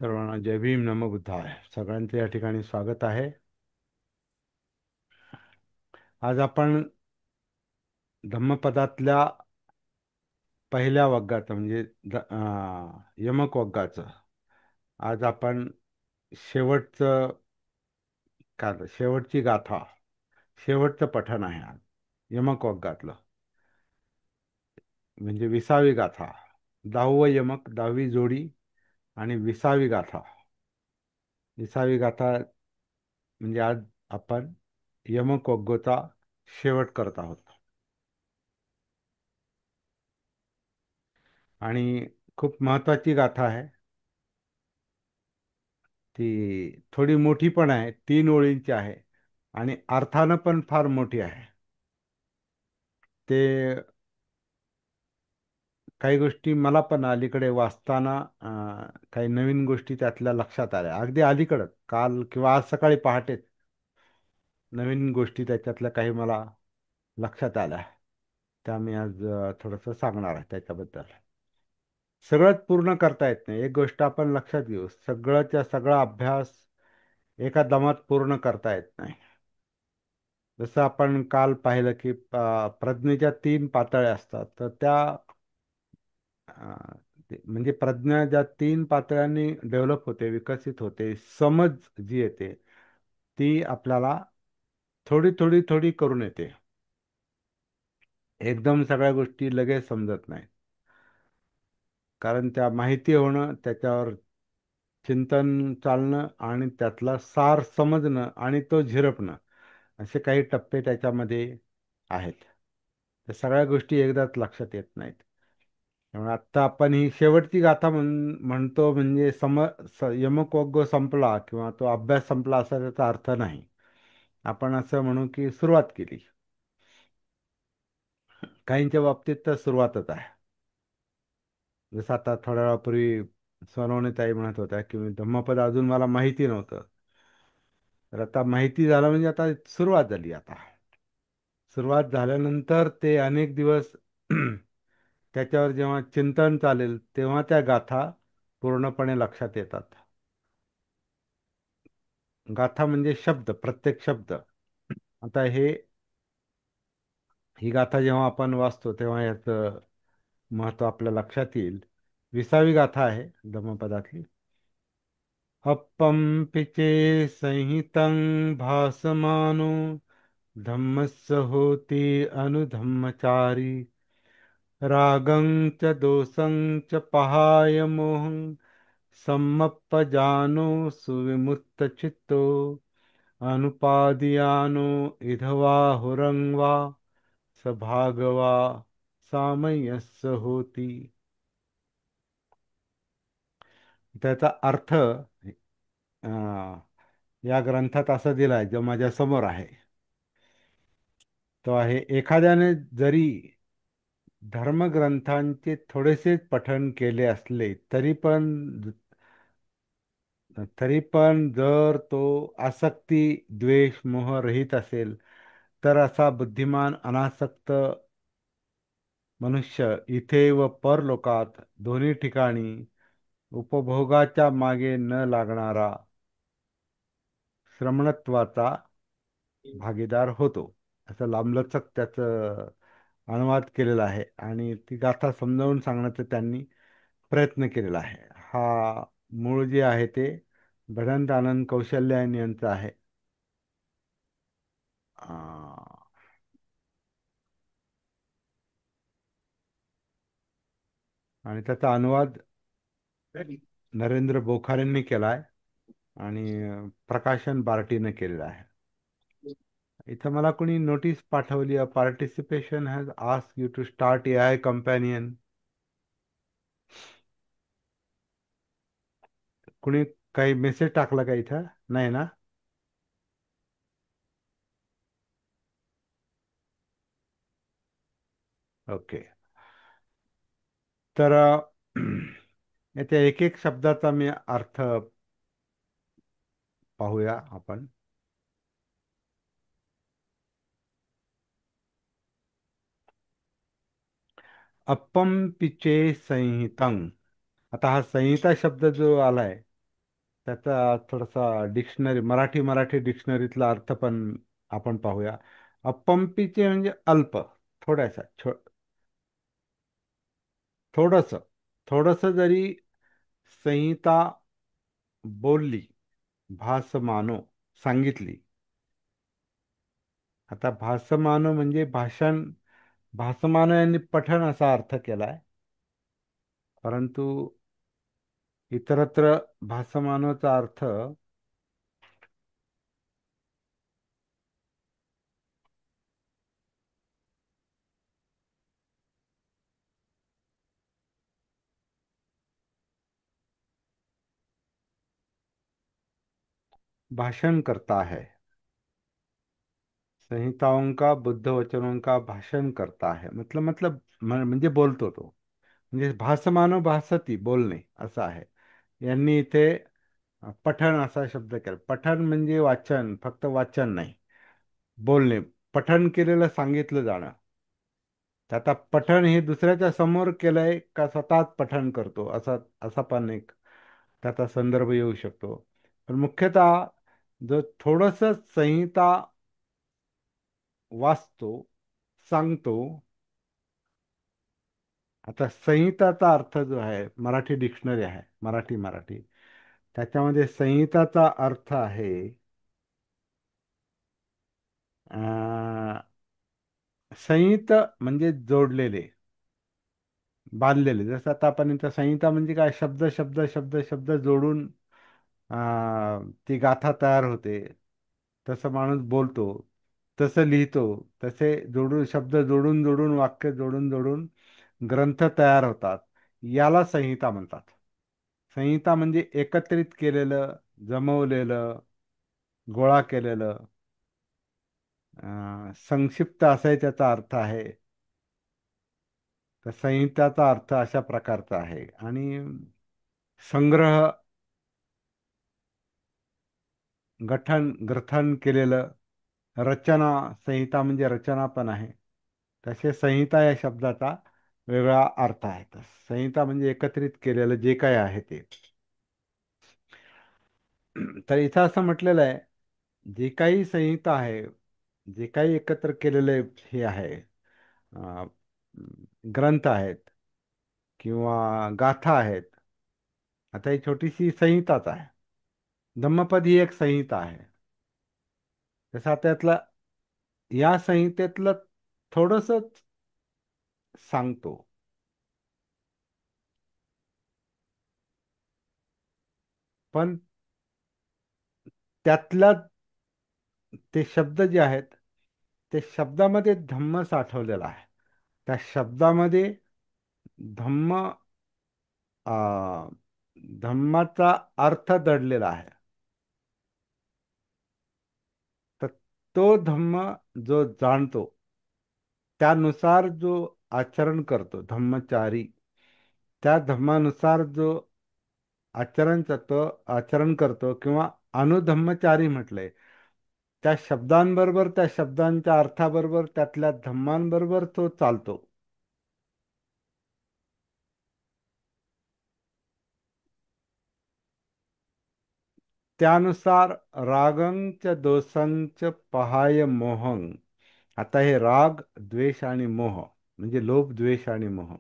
सर्वांना जय भीम नमो बुद्धाय. सगळ्यांचे या ठिकाणी स्वागत आहे. आज आपण धम्मपदातल्या पहिल्या वग्गाचं म्हणजे यमक वग्गाचं आज आपण शेवटचं शेवटची गाथा, शेवटचं पठण आहे आज यमक वग्गातलं. म्हणजे 20वी गाथा, 10वं यमक, 10वी जोडी आणि 20वी गाथा. 20वी गाथा म्हणजे आज आपण यमक वग्गोचा शेवट करत आहोत. आणि खूप महत्वाची गाथा आहे. ती थोडी मोठी पण आहे, 3 ओळींची आहे आणि अर्थानं पण फार मोठी आहे. ते काही गोष्टी मला पण अलीकडे वाचताना काही नवीन गोष्टी त्यातल्या लक्षात आल्या. अगदी अलीकडं काल किंवा आज सकाळी पहाटेच नवीन गोष्टी त्याच्यातल्या काही मला लक्षात आल्या. त्या मी आज थोडंसं सांगणार आहे त्याच्याबद्दल. सगळंच पूर्ण करता येत नाही. एक गोष्ट आपण लक्षात घेऊ, सगळंच्या सगळा अभ्यास एका दमात पूर्ण करता येत नाही. जसं आपण काल पाहिलं की प्रज्ञेच्या 3 पातळ्या असतात. तर त्या म्हणजे प्रज्ञा ज्या 3 पातळ्यांनी डेव्हलप होते, विकसित होते, समज जी येते ती आपल्याला थोडी थोडी थोडी करून येते. एकदम सगळ्या गोष्टी लगेच समजत नाही. कारण त्या माहिती होणं, त्याच्यावर चिंतन चालणं आणि त्यातला सार समजणं आणि तो झिरपणं, असे काही टप्पे त्याच्यामध्ये आहेत. त्या सगळ्या गोष्टी एकदाच लक्षात येत नाहीत. त्यामुळे आत्ता आपण ही शेवटची गाथा म्हणतो म्हणजे यमकोग्ग संपला किंवा तो अभ्यास संपला असा त्याचा अर्थ नाही. आपण असं म्हणू की सुरुवात केली. काहींच्या बाबतीत तर सुरुवातच आहे. जसं आता थोड्या वेळापूर्वी सोनवणे ताई म्हणत होत्या की धम्मपद अजून मला माहिती नव्हतं. तर आता माहिती झालं म्हणजे आता सुरुवात झाली. आता सुरुवात झाल्यानंतर ते अनेक दिवस त्याच्यावर जेव्हा चिंतन चालेल तेव्हा त्या गाथा पूर्णपणे लक्षात येतात. गाथा म्हणजे शब्द, प्रत्येक शब्द. आता ही गाथा जेव्हा आपण वाचतो तेव्हा याचं महत्व आपल्या लक्षात येईल. 20वी गाथा आहे धम्मपदातली. अप्पम पिचे संहितं भासमानो धम्मस्य होती अनुधम्मचारी रागं च दोषं च पहाय मोहं सम्मप्पजानो सुविमुक्तचित्तो अनुपादियानो इधवा हुरंगवा सभागवा सामयस्य होती. त्याचा अर्थ या ग्रंथात असा दिलाय जो माझ्या समोर आहे. तो आहे, एखाद्याने जरी धर्मग्रंथांचे थोडेसे पठण केले असले तरी पण जर तो आसक्ती द्वेष मोह रहित असेल तर असा बुद्धिमान अनासक्त मनुष्य इथे व परलोकात दोन्ही ठिकाणी उपभोगाच्या मागे न लागणारा श्रमणत्वाचा भागीदार होतो. असं लांबलचक त्याचं अनुवाद केलेला आहे आणि ती गाथा समजावून सांगण्याचा त्यांनी प्रयत्न केलेला आहे. हा मूळ जे आहे ते भदंत आनंद कौशल्यायन यांचं आहे. अं, आणि त्याचा अनुवाद नरेंद्र बोखारेंनी केला आहे आणि प्रकाशन बार्टीने केलेलं आहे. इथं मला कोणी नोटीस पाठवली, participation has ask you to start AI companion. कुणी काही मेसेज टाकला का इथं? नाही ना? ओके. तर येथे एक एक शब्दाचा मी अर्थ पाहूया आपण. अप्पम पिचे संहितं. आता हा संहिता शब्द जो आलाय त्याचा थोडासा डिक्शनरी, मराठी मराठी डिक्शनरीतला अर्थ पण आपण पाहूया. अपंपीचे म्हणजे अल्प, थोडासा, थोडस, थोडस जरी संहिता बोलली, भास मानो सांगितली. आता भासमानो म्हणजे भाषण, भासमानो यांनी पठण असा अर्थ केलाय. परंतु इतरत्र भासमानोचा अर्थ भाषण करता है, संहिताओं का, बुद्ध वचनों का भाषण करता है, म्हणजे बोलतो तो. म्हणजे भासमानो भासती, बोलणे असं आहे. यांनी इथे पठण असा शब्द केला. पठण म्हणजे वाचन, फक्त वाचन नाही, बोलणे, पठण केलेलं सांगितलं जाणं. तर आता पठण हे दुसऱ्याच्या समोर केलंय का स्वतःच पठण करतो, असा असा पण एक त्याचा संदर्भ येऊ शकतो. पण मुख्यतः जो थोडस संहिता वाचतो, सांगतो. आता संहिताचा अर्थ जो आहे, मराठी डिक्शनरी आहे, मराठी मराठी, त्याच्यामध्ये संहिताचा अर्थ आहे संहित म्हणजे जोडलेले, बांधलेले. जसं आता आपण इथं संहिता म्हणजे काय, शब्द शब्द शब्द शब्द जोडून ती गाथा तयार होते. तसं माणूस बोलतो, तसं लिहितो, तसे जोडून शब्द जोडून जोडून, वाक्य जोडून जोडून ग्रंथ तयार होतात. याला संहिता म्हणतात. संहिता म्हणजे एकत्रित केलेलं, जमवलेलं, गोळा केलेलं, संक्षिप्त असाय त्याचा अर्थ आहे. तर संहिताचा अर्थ अशा प्रकारचा आहे. आणि संग्रह, गठन, ग्रथन केलेलं, रचना, संहिता म्हणजे रचना पण आहे. तसे संहिता या शब्दाचा वेगळा अर्थ आहे. तर संहिता म्हणजे एकत्रित केलेलं जे काय आहे ते. तर इथं असं म्हटलेलं आहे, जे काही संहिता आहे, जे काही एकत्र केलेले हे आहे, अं, ग्रंथ आहेत किंवा गाथा आहेत. आता ही छोटीशी संहिताच आहे. धम्मपद ही एक संहिता आहे. तसा त्यातला, या संहितेतलं थोडंसंच सांगतो. पण त्यातल्या ते शब्द जे आहेत, ते शब्दामध्ये धम्म साठवलेला आहे. त्या शब्दामध्ये धम्म, आ, धम्माचा अर्थ दडलेला आहे. तर तो धम्म जो जाणतो, त्यानुसार जो आचरण करतो धम्मचारी, त्या धम्मानुसार जो आचरण करतो किंवा अनुधम्मचारी म्हटलंय, त्या शब्दांबरोबर, त्या शब्दांच्या अर्थाबरोबर, त्यातल्या धम्मांबरोबर तो चालतो. त्यानुसार रागंच दोषंच पहाय मोहं. आता हे राग, द्वेष आणि मोह म्हणजे लोभ, द्वेष आणि मोह,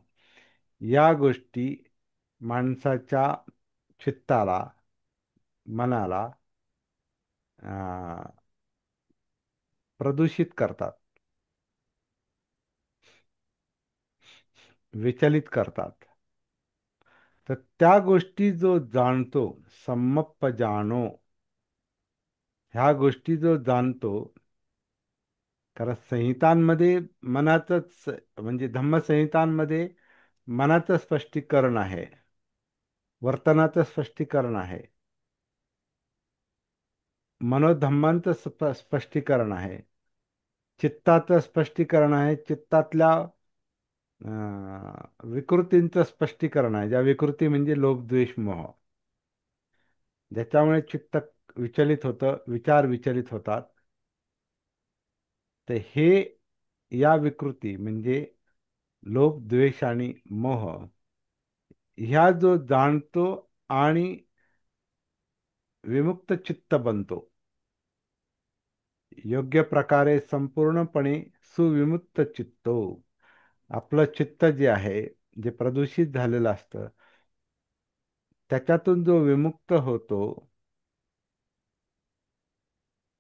या गोष्टी माणसाच्या चित्ताला, मनाला अं, प्रदूषित करतात, विचलित करतात. तर त्या गोष्टी जो जाणतो, सम्मप्प जाणो, ह्या गोष्टी जो जाणतो, कारण संहितांमध्ये मनाचंच, म्हणजे धम्मसंहितांमध्ये मनाचं स्पष्टीकरण आहे, वर्तनाचं स्पष्टीकरण आहे, मनोधम्मांचं स्पष्टीकरण आहे, चित्ताचं स्पष्टीकरण आहे, चित्तातल्या विकृतींचं स्पष्टीकरण आहे. ज्या विकृती म्हणजे लोभ, द्वेष, मोह, ज्याच्यामुळे चित्त विचलित होतं, विचार विचलित होतात. तर हे, या विकृती म्हणजे लोभ, द्वेष आणि मोह, ह्या जो जाणतो आणि विमुक्त चित्त बनतो. योग्य प्रकारे संपूर्णपणे सुविमुक्त चित्तो. आपलं चित्त जे आहे, जे प्रदूषित झालेलं असतं, त्याच्यातून जो विमुक्त होतो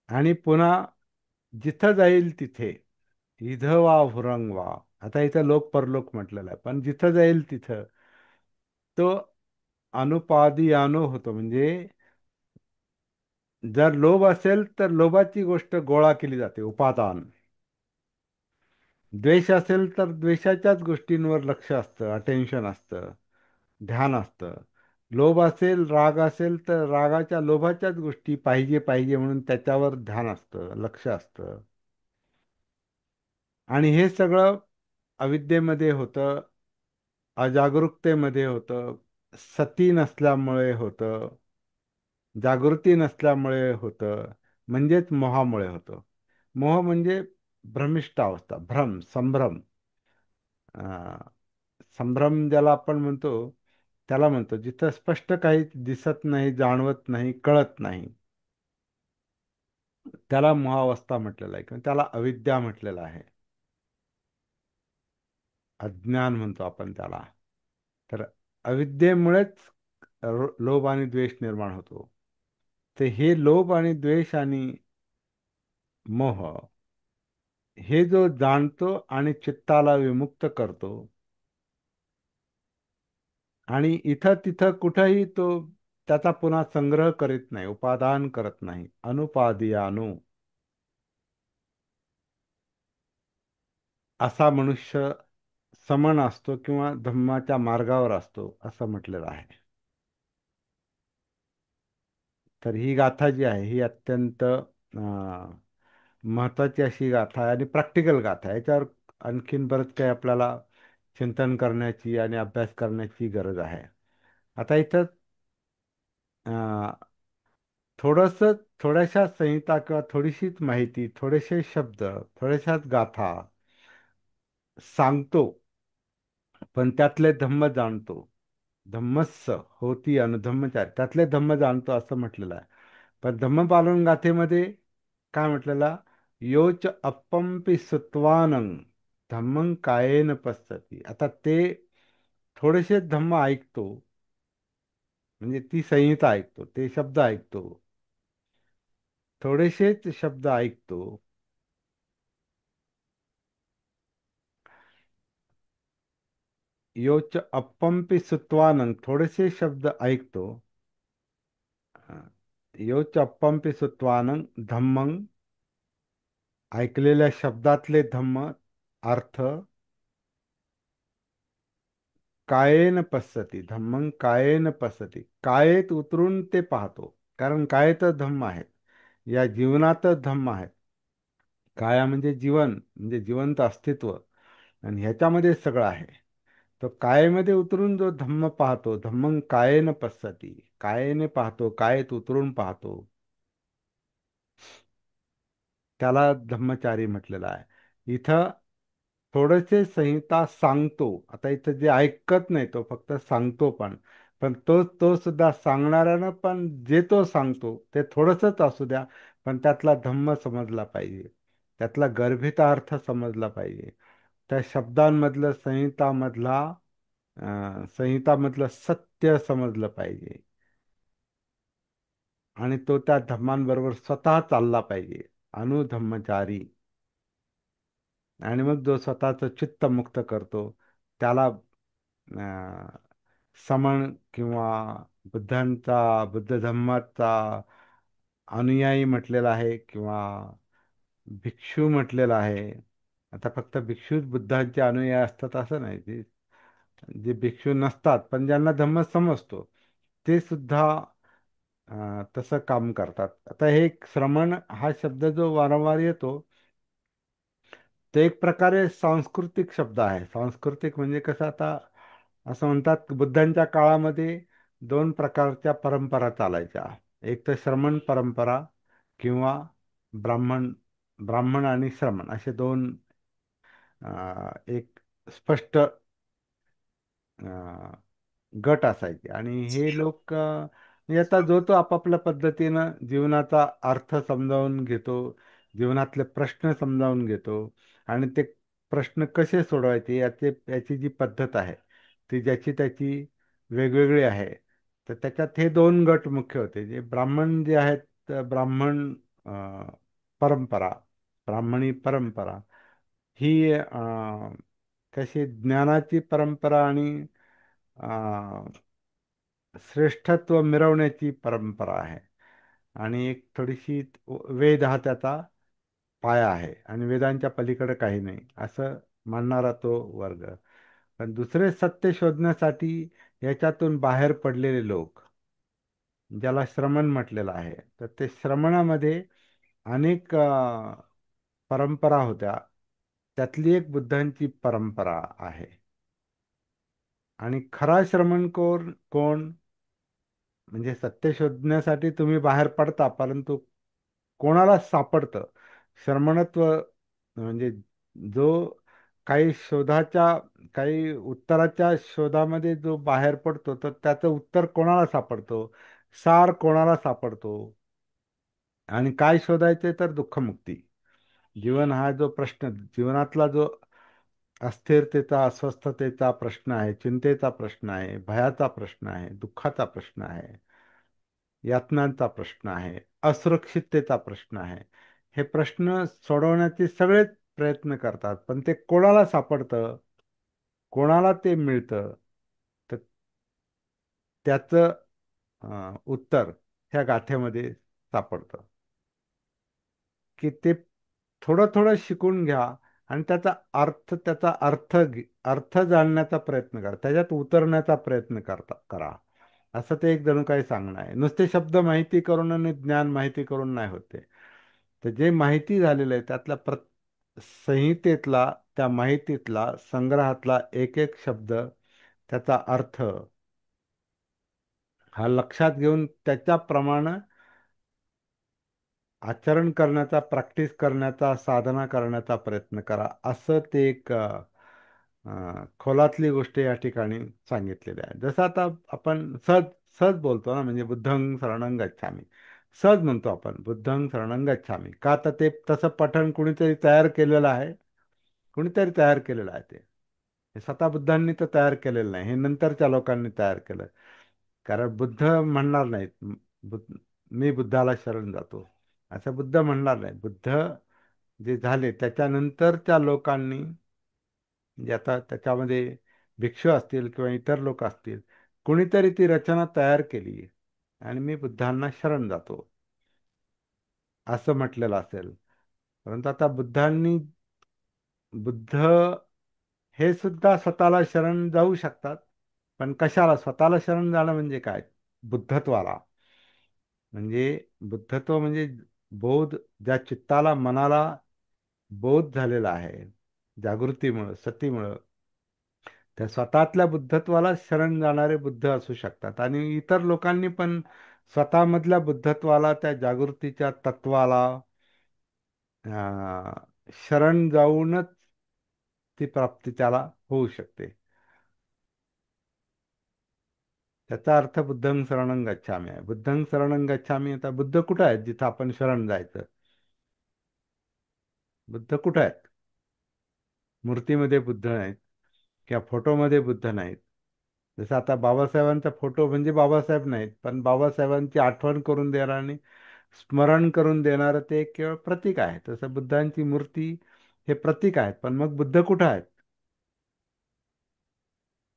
आणि पुन्हा जिथं जाईल तिथे, इधं वा हुरंग वा, आता इथं लोक परलोक म्हटलेलं आहे, पण जिथं जाईल तिथं तो अनुपादियानो होतो. म्हणजे जर लोभ असेल तर लोभाची गोष्ट गोळा केली जाते, उपादान. द्वेष असेल तर द्वेषाच्याच गोष्टींवर लक्ष असतं, अटेन्शन असतं, ध्यान असतं. लोभ असेल, राग असेल तर रागाच्या लोभाच्याच गोष्टी पाहिजे पाहिजे म्हणून त्याच्यावर ध्यान असतं, लक्ष असतं. आणि हे सगळं अविद्येमध्ये होतं, अजागरूकतेमध्ये होतं, सती नसल्यामुळे होतं, जागृती नसल्यामुळे होतं, म्हणजेच मोहामुळे होतं. मोह म्हणजे भ्रमिष्ट अवस्था, भ्रम, संभ्रम. अं, संभ्रम ज्याला आपण म्हणतो, त्याला म्हणतो जिथं स्पष्ट काही दिसत नाही, जाणवत नाही, कळत नाही, त्याला मोहावस्था म्हटलेला आहे किंवा त्याला अविद्या म्हटलेला आहे. अज्ञान म्हणतो आपण त्याला. तर अविद्येमुळेच लोभ आणि द्वेष निर्माण होतो. तर हे लोभ आणि द्वेष आणि मोह, हे जो जाणतो आणि चित्ताला विमुक्त करतो, आणि इथं तिथं कुठंही तो त्याचा पुन्हा संग्रह करीत नाही, उपादान करत नाही. अनुपादियानो असा मनुष्य समण असतो किंवा धम्माच्या मार्गावर असतो, असं म्हटलेलं आहे. तर ही गाथा जी आहे ही अत्यंत महत्वाची अशी गाथा आहे आणि प्रॅक्टिकल गाथा आहे. याच्यावर आणखीन बरंच काही आपल्याला चिंतन करण्याची आणि अभ्यास करण्याची गरज आहे. आता इथं अं, थोडंसं, थोड्याशा संहिता किंवा थोडीशीच माहिती, थोडेसे शब्द, थोड्याशाच गाथा सांगतो, पण त्यातले धम्म जाणतो. धम्मस्स होती अनुधम्मचारी, त्यातले धम्म जाणतो असं म्हटलेलं आहे. पण धम्मपालन गाथेमध्ये काय म्हटलेलं? योच अप्पंपि सुत्वानं धम्मं कायेन पश्यति. आता ते थोडेसे धम्म ऐकतो, म्हणजे ती संहिता ऐकतो, ते शब्द ऐकतो, थोडेसेच शब्द ऐकतो. योच अप्पंपि सुत्वानं, थोडेसे शब्द ऐकतो. योच अप्पंपि सुत्वानं धम्मं, ऐकलेल्या शब्दातले धम्म अर्थ, कायेन पश्यती, धम्मं कायेन पश्यती, कायेत उतरून ते पाहतो. कारण कायेतच धम्म आहेत, या जीवनातच धम्म आहेत. काया म्हणजे जीवन, म्हणजे जिवंत अस्तित्व, आणि ह्याच्यामध्ये सगळं आहे. तो कायेमध्ये उतरून जो धम्म पाहतो, धम्मं कायेन पश्यती, कायेने पाहतो, कायेत उतरून पाहतो, त्याला धम्मचारी म्हटलेला आहे. इथं थोडेसे संहिता सांगतो. आता इथं जे ऐकत नाही तो फक्त सांगतो, पण तो सुद्धा सांगणाऱ्यानं पण जे तो सांगतो ते थोडंसंच असू द्या, पण त्यातला धम्म समजला पाहिजे, त्यातला गर्भितार्थ समजला पाहिजे, त्या शब्दांमधलं, संहितामधलं सत्य समजलं पाहिजे, आणि तो त्या धम्मांबरोबर स्वतः चालला पाहिजे. अनुधम्मचारी. आणि मग जो स्वतःचं चित्त मुक्त करतो, त्याला समण किंवा बुद्ध धम्माचा अनुयायी म्हटलेला आहे किंवा भिक्षू म्हटलेला आहे. आता फक्त भिक्षूच बुद्धांचे अनुयायी असतात असं नाही. जे जे भिक्षू नसतात पण ज्यांना धम्म समजतो, ते सुद्धा तसं काम करतात. आता हे एक श्रमण हा शब्द जो वारंवार येतो, ते एक प्रकारे सांस्कृतिक शब्द आहे. सांस्कृतिक म्हणजे कसं, आता असं म्हणतात की बुद्धांच्या काळामध्ये दोन प्रकारच्या परंपरा चालायच्या. एक तर श्रमण परंपरा किंवा ब्राह्मण, ब्राह्मण आणि श्रमण असे दोन एक स्पष्ट गट असायचे. आणि हे लोक म्हणजे आता जो तो आपापल्या पद्धतीनं जीवनाचा अर्थ समजावून घेतो, जीवनातले प्रश्न समजावून घेतो आणि ते प्रश्न कसे सोडवायचे याची जी पद्धत आहे ती ज्याची त्याची वेगवेगळी आहे. तर त्याच्यात हे दोन गट मुख्य होते. जे ब्राह्मण जे आहेत, ब्राह्मण परंपरा, ब्राह्मणी परंपरा ही कशी ज्ञानाची परंपरा आणि श्रेष्ठत्व मिरवण्याची परंपरा आहे. आणि एक थोडीशी वेद हा त्याचा पाया आहे आणि वेदांच्या पलीकडे काही नाही असं मानणारा तो वर्ग. पण दुसरे सत्य शोधण्यासाठी याच्यातून बाहेर पडलेले लोक, ज्याला श्रमण म्हटलेलं आहे, तर ते श्रमणामध्ये अनेक परंपरा होत्या. त्यातली एक बुद्धांची परंपरा आहे. आणि खरा श्रमण कोण, म्हणजे सत्य शोधण्यासाठी तुम्ही बाहेर पडता, परंतु कोणाला सापडतं श्रमणत्व, म्हणजे जो काही शोधाच्या, काही उत्तराच्या शोधामध्ये जो बाहेर पडतो, तर त्याचं उत्तर कोणाला सापडतो, सार कोणाला सापडतो. आणि काय शोधायचे, तर दुःखमुक्ती. जीवन हा जो प्रश्न, जीवनातला जो अस्थिरतेचा, अस्वस्थतेचा प्रश्न आहे, चिंतेचा प्रश्न आहे, भयाचा प्रश्न आहे, दुःखाचा प्रश्न आहे, यातनांचा प्रश्न आहे, असुरक्षिततेचा प्रश्न आहे. हे प्रश्न सोडवण्याचे सगळेच प्रयत्न करतात, पण ते कोणाला सापडतं, कोणाला ते मिळतं, तर त्याचं उत्तर ह्या गाथेमध्ये सापडतं. की ते थोडं थोडं शिकून घ्या आणि अर्थ जाणण्याचा प्रयत्न करा, त्याच्यात उतरण्याचा प्रयत्न करा. असं ते एक जणू काही सांगणं आहे. नुसते शब्द माहिती करून आणि ज्ञान माहिती करून नाही होते. तर जे माहिती झालेलं आहे त्यातल्या संहितेतला, त्या माहितीतला, संग्रहातला एक एक शब्द, त्याचा अर्थ हा लक्षात घेऊन त्याच्याप्रमाणे आचरण करण्याचा, प्रॅक्टिस करण्याचा, साधना करण्याचा प्रयत्न करा. असं ते एक खोलातली गोष्ट या ठिकाणी सांगितलेली आहे. जसं आता आपण सहज सहज बोलतो ना, म्हणजे बुद्धं शरणं गच्छामि, सहज म्हणतो आपण बुद्धं शरणं गच्छामि. का तर ते तसं पठण कुणीतरी तयार केलेलं आहे, कुणीतरी तयार केलेलं आहे ते. हे स्वतः बुद्धांनी तर तयार केलेलं नाही, हे नंतरच्या लोकांनी तयार केलं. कारण बुद्ध म्हणणार नाहीत, बुद्ध मी बुद्धाला शरण जातो असं बुद्ध म्हणणार नाही. बुद्ध जे झाले त्याच्यानंतरच्या लोकांनी, म्हणजे आता त्याच्यामध्ये भिक्षू असतील किंवा इतर लोक असतील, कुणीतरी ती रचना तयार केली आणि मी बुद्धांना शरण जातो असं म्हटलेलं असेल. परंतु आता बुद्ध हे सुद्धा स्वतःला शरण जाऊ शकतात. पण कशाला स्वतःला शरण जाणं म्हणजे काय? बुद्धत्वाला. म्हणजे बुद्धत्व म्हणजे बोध, ज्या चित्ताला, मनाला बोध झालेला आहे जागृतीमुळं, सतीमुळं, त्या स्वतःतल्या बुद्धत्वाला शरण जाणारे बुद्ध असू शकतात. आणि इतर लोकांनी पण स्वतःमधल्या बुद्धत्वाला, त्या जागृतीच्या तत्वाला शरण जाऊनच ती प्राप्ती त्याला होऊ शकते. त्याचा अर्थ बुद्धं शरणं गच्छामि आहे. बुद्धं शरणं गच्छामि, आता बुद्ध कुठं आहेत जिथं आपण शरण जायचं? बुद्ध कुठं आहेत? मूर्तीमध्ये बुद्ध नाहीत किंवा फोटोमध्ये बुद्ध नाहीत. जसं आता बाबासाहेबांचा फोटो म्हणजे बाबासाहेब नाहीत, पण बाबासाहेबांची आठवण करून देणारं आणि स्मरण करून देणारं ते एक केवळ प्रतीक आहे. तसं बुद्धांची मूर्ती हे प्रतीक आहेत, पण मग बुद्ध कुठं आहेत?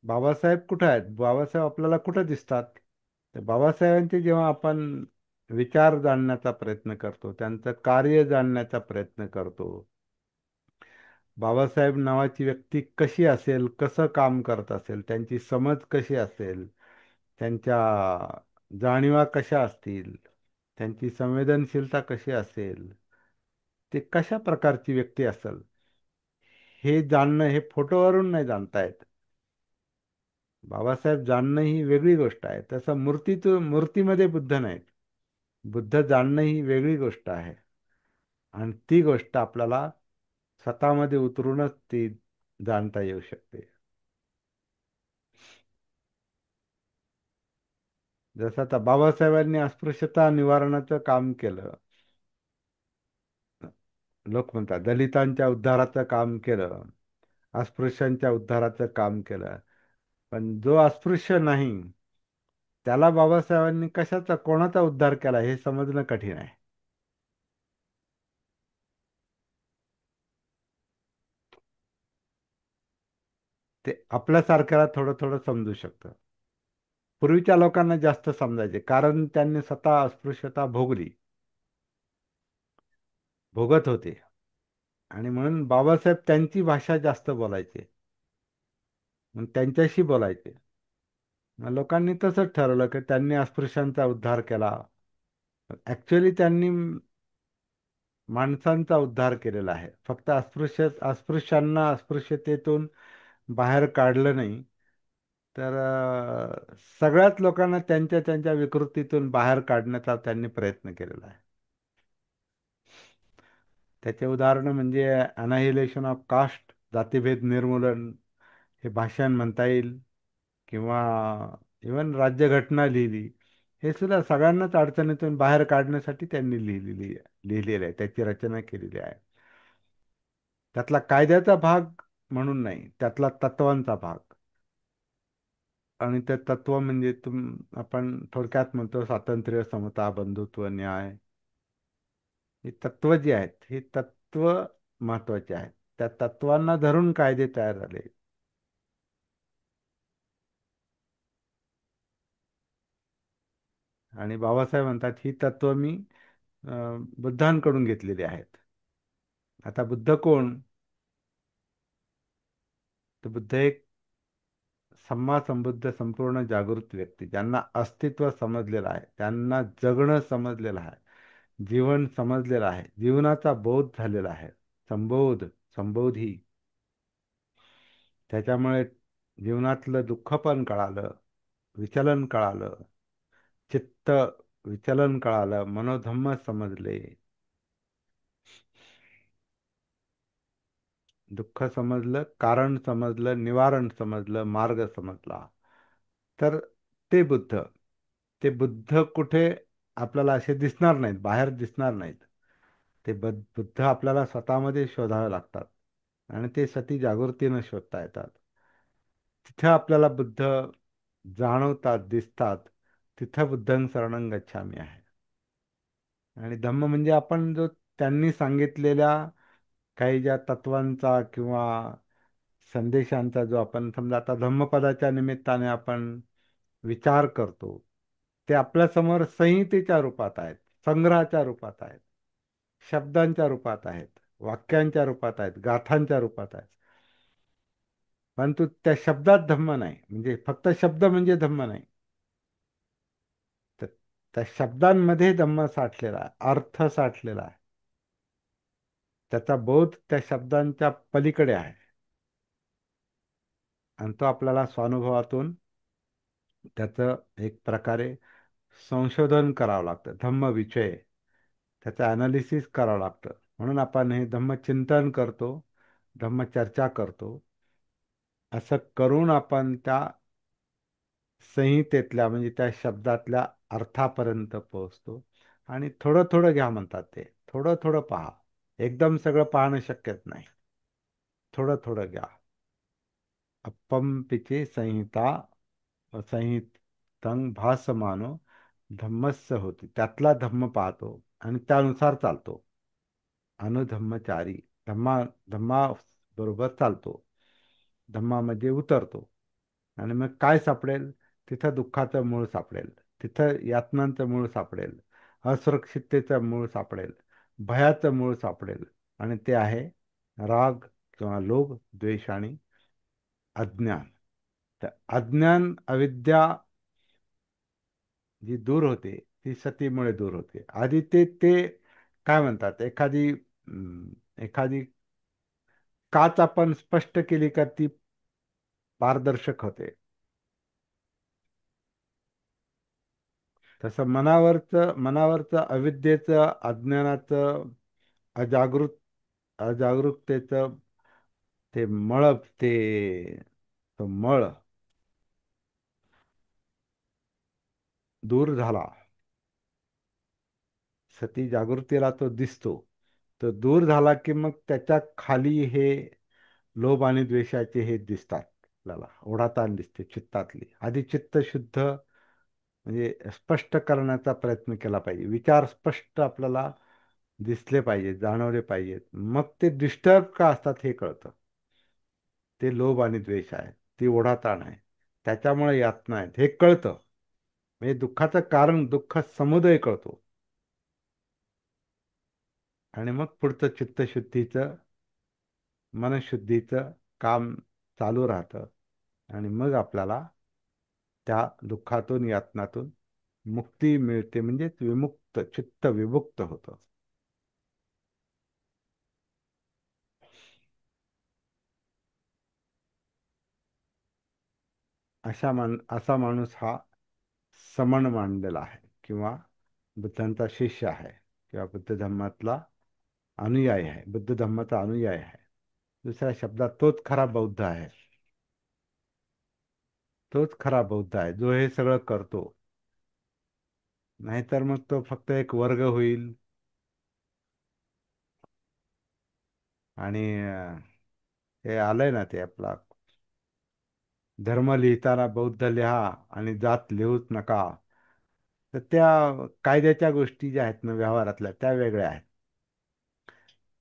बाबासाहेब कुठं आहेत? बाबासाहेब आपल्याला कुठं दिसतात? तर बाबासाहेबांचे जेव्हा आपण विचार जाणण्याचा प्रयत्न करतो, त्यांचं कार्य जाणण्याचा प्रयत्न करतो, बाबासाहेब नावाची व्यक्ती कशी असेल, कसं काम करत असेल, त्यांची समज कशी असेल, त्यांच्या जाणीवा कशा असतील, त्यांची संवेदनशीलता कशी असेल, ते कशा प्रकारची व्यक्ती असेल, हे जाणणं हे फोटोवरून नाही जाणता येत. बाबासाहेब जाणणं ही वेगळी गोष्ट आहे. तसं मूर्तीमध्ये बुद्ध नाहीत. बुद्ध जाणणं ही वेगळी गोष्ट आहे. आणि ती गोष्ट आपल्याला स्वतःमध्ये उतरूनच ती जाणता येऊ शकते. जसं आता बाबासाहेबांनी अस्पृश्यता निवारणाचं काम केलं. लोक म्हणतात दलितांच्या उद्धाराचं काम केलं, अस्पृश्यांच्या उद्धाराचं काम केलं. पण जो अस्पृश्य नाही त्याला बाबासाहेबांनी कशाचा कोणाचा उद्धार केला हे समजणं कठीण आहे. ते आपल्यासारख्याला थोडं थोडं समजू शकतं. पूर्वीच्या लोकांना जास्त समजायचे कारण त्यांनी स्वतः अस्पृश्यता भोगली, भोगत होते. आणि म्हणून बाबासाहेब त्यांची भाषा जास्त बोलायचे, मग त्यांच्याशी बोलायचे. मग लोकांनी तसंच ठरवलं की त्यांनी अस्पृश्यांचा उद्धार केला. ऍक्च्युअली त्यांनी माणसांचा उद्धार केलेला आहे. फक्त अस्पृश्यांना अस्पृश्यतेतून बाहेर काढलं नाही, तर सगळ्याच लोकांना त्यांच्या त्यांच्या विकृतीतून बाहेर काढण्याचा त्यांनी प्रयत्न केलेला आहे. त्याचे उदाहरण म्हणजे अनाहिलेशन ऑफ कास्ट, जातीभेद निर्मूलन हे भाषण म्हणता येईल, किंवा इवन राज्यघटना लिहिली. हे सुद्धा सगळ्यांनाच अडचणीतून बाहेर काढण्यासाठी त्यांनी लिहिलेलं आहे, त्याची रचना केलेली आहे. त्यातला कायद्याचा भाग म्हणून नाही, त्यातला तत्वांचा भाग. आणि ते तत्व म्हणजे आपण थोडक्यात म्हणतो स्वातंत्र्य, समता, बंधुत्व, न्याय. ही तत्व जी आहेत, ही तत्व महत्वाची आहेत. त्या तत्वांना धरून कायदे तयार झाले. आणि बाबासाहेब म्हणतात ही तत्व मी बुद्धांकडून घेतलेली आहेत. आता बुद्ध कोण? तर बुद्ध एक सम्मा संबुद्ध संपूर्ण जागृत व्यक्ती, ज्यांना अस्तित्व समजलेलं आहे, त्यांना जगणं समजलेलं आहे, जीवन समजलेलं आहे, जीवनाचा बोध झालेला आहे. संबोध, संबोधी. त्याच्यामुळे जीवनातलं दुःख पण कळालं, विचलन कळालं, चित्त विचलन कळालं, मनोधम्म समजले, दुःख समजलं, कारण समजलं, निवारण समजलं, मार्ग समजला. तर ते बुद्ध, ते बुद्ध कुठे आपल्याला असे दिसणार नाहीत, बाहेर दिसणार नाहीत. ते बुद्ध आपल्याला स्वतःमध्ये शोधावे लागतात. आणि ते सती जागृतीनं शोधता येतात. तिथं आपल्याला बुद्ध जाणवतात, दिसतात. तिथं बुद्धं शरणं गच्छामी आहे. आणि धम्म म्हणजे आपण जो त्यांनी सांगितलेल्या काही ज्या तत्वांचा किंवा संदेशांचा जो आपण समजा आता धम्मपदाच्या निमित्ताने आपण विचार करतो, ते आपल्यासमोर संहितेच्या रूपात आहेत, संग्रहाच्या रूपात आहेत, शब्दांच्या रूपात आहेत, वाक्यांच्या रूपात आहेत, गाथांच्या रूपात आहेत. परंतु त्या शब्दात धम्म नाही, म्हणजे फक्त शब्द म्हणजे धम्म नाही. तर त्या शब्दांमध्ये धम्म साठलेला आहे, अर्थ साठलेला आहे. त्याचा बोध त्या शब्दांच्या पलीकडे आहे. आणि तो आपल्याला स्वानुभवातून त्याचं एक प्रकारे संशोधन करावं लागतं, धम्मविषय. त्याचं ॲनालिसिस करावं लागतं. म्हणून आपण हे धम्मचिंतन करतो, धम्मचर्चा करतो. असं करून आपण त्या संहितेतल्या म्हणजे त्या शब्दातल्या अर्थापर्यंत पोहोचतो. आणि थोडं थोडं घ्या म्हणतात ते, थोडं थोडं पहा. एकदम सगळं पाहणं शक्यच नाही, थोडं थोडं घ्या. अपंपिचे संहिता संहितं भासमानो धम्मस्य होती, त्यातला धम्म पाहतो आणि त्यानुसार चालतो. अनुधम्मचारी, धम्मा धम्मा बरोबर चालतो, धम्मामध्ये उतरतो. आणि मग काय सापडेल? तिथं दुःखाचं मूळ सापडेल, तिथं यातनांचं मूळ सापडेल, असुरक्षिततेचं मूळ सापडेल, भयाचं मूळ सापडेल. आणि ते आहे राग किंवा लोभ, द्वेष आणि अज्ञान. तर अज्ञान, अविद्या जी दूर होते, ती सतीमुळे दूर होते. आधी ते ते काय म्हणतात, एखादी काच आपण स्पष्ट केली का ती पारदर्शक होते. तसं मनावरचं अविद्येचं, अज्ञानाचं, अजागृत अजागरूकतेचं ते तो मळ दूर झाला, सती जागृतीला तो दिसतो. तो दूर झाला की मग त्याच्या खाली हे लोभ आणि द्वेषाचे हे दिसतात आपल्याला, ओढाताण दिसते चित्तातली. आधी चित्त शुद्ध म्हणजे स्पष्ट करण्याचा प्रयत्न केला पाहिजे, विचार स्पष्ट आपल्याला दिसले पाहिजेत, जाणवले पाहिजेत. मग ते डिस्टर्ब का असतात हे कळतं. ते लोभ आणि द्वेष आहे, ती ओढाताण आहे, त्याच्यामुळे यातना आहेत हे कळतं. म्हणजे दुःखाचं कारण, दुःख समुदय कळतो. आणि मग पुढचं चित्तशुद्धीचं, मनशुद्धीचं काम चालू राहतं. आणि मग आपल्याला त्या दुःखातून, यातनातून मुक्ती मिळते, म्हणजेच विमुक्त चित्त विमुक्त होतं. असा माणूस हा समण मानलेला आहे, किंवा बुद्धांचा शिष्य आहे, किंवा बुद्ध धर्मातला अनुयायी आहे, बुद्ध धर्माचा अनुयायी आहे. दुसऱ्या शब्दात तोच खरा बौद्ध आहे. तोच खरा बौद्ध आहे जो हे सगळं करतो. नाहीतर मग तो फक्त एक वर्ग होईल. आणि हे आलंय ना ते आपला, धर्म लिहिताना बौद्ध लिहा आणि जात लिहूच नका. तर त्या कायद्याच्या गोष्टी ज्या आहेत ना व्यवहारातल्या, त्या वेगळ्या आहेत.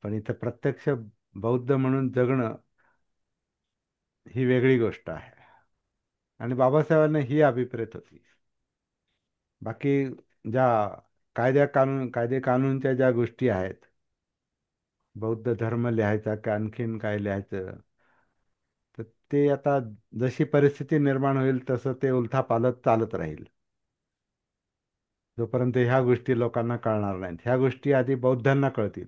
पण इथं प्रत्यक्ष बौद्ध म्हणून जगणं ही वेगळी गोष्ट आहे. आणि बाबासाहेबांना ही अभिप्रेत होती. बाकी ज्या कायदे कानूनच्या ज्या गोष्टी आहेत, बौद्ध धर्म लिहायचा का आणखीन काय लिहायचं, तर ते आता जशी परिस्थिती निर्माण होईल तसं ते उलथापालथ चालत राहील, जोपर्यंत ह्या गोष्टी लोकांना कळणार नाहीत. ह्या गोष्टी आधी बौद्धांना कळतील,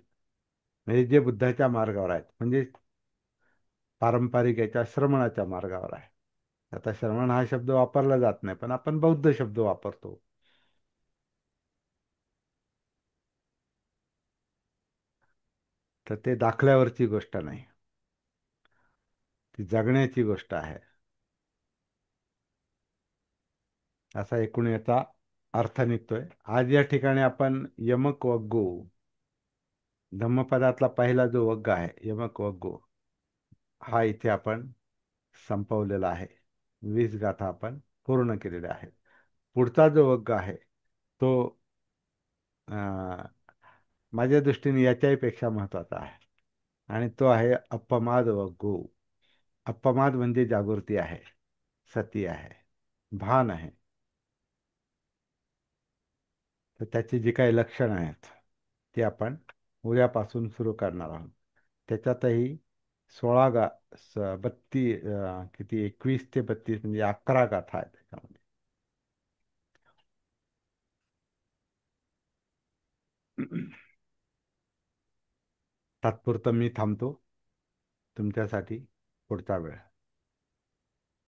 म्हणजे जे बुद्धाच्या मार्गावर आहेत, म्हणजे पारंपरिक याच्या श्रमणाच्या मार्गावर आहे. आता श्रमण हा शब्द वापरला जात नाही, पण आपण बौद्ध शब्द वापरतो. तर ते दाखल्यावरची गोष्ट नाही, ती जगण्याची गोष्ट आहे. असा एकूण याचा अर्थ निघतोय. आज या ठिकाणी आपण यमक वग्गो, धम्मपदातला पहिला जो वग्ग आहे यमक वग्गो, हा इथे आपण संपवलेला आहे. 20 गाथा आपण पूर्ण केलेल्या आहेत. पुढचा जो वग्ग आहे तो अं, माझ्या दृष्टीने याच्याही पेक्षा महत्वाचा आहे. आणि तो आहे अपमाद वग्गो. अपमाद म्हणजे जागृती आहे, सती आहे, भान आहे. तर त्याची जी काही लक्षणं आहेत ती आपण उद्यापासून सुरू करणार आहोत. त्याच्यातही 16 गा 21 ते 32 म्हणजे 11 गाथा आहेत त्याच्यामध्ये. तात्पुरतं मी थांबतो तुमच्यासाठी पुढचा वेळ.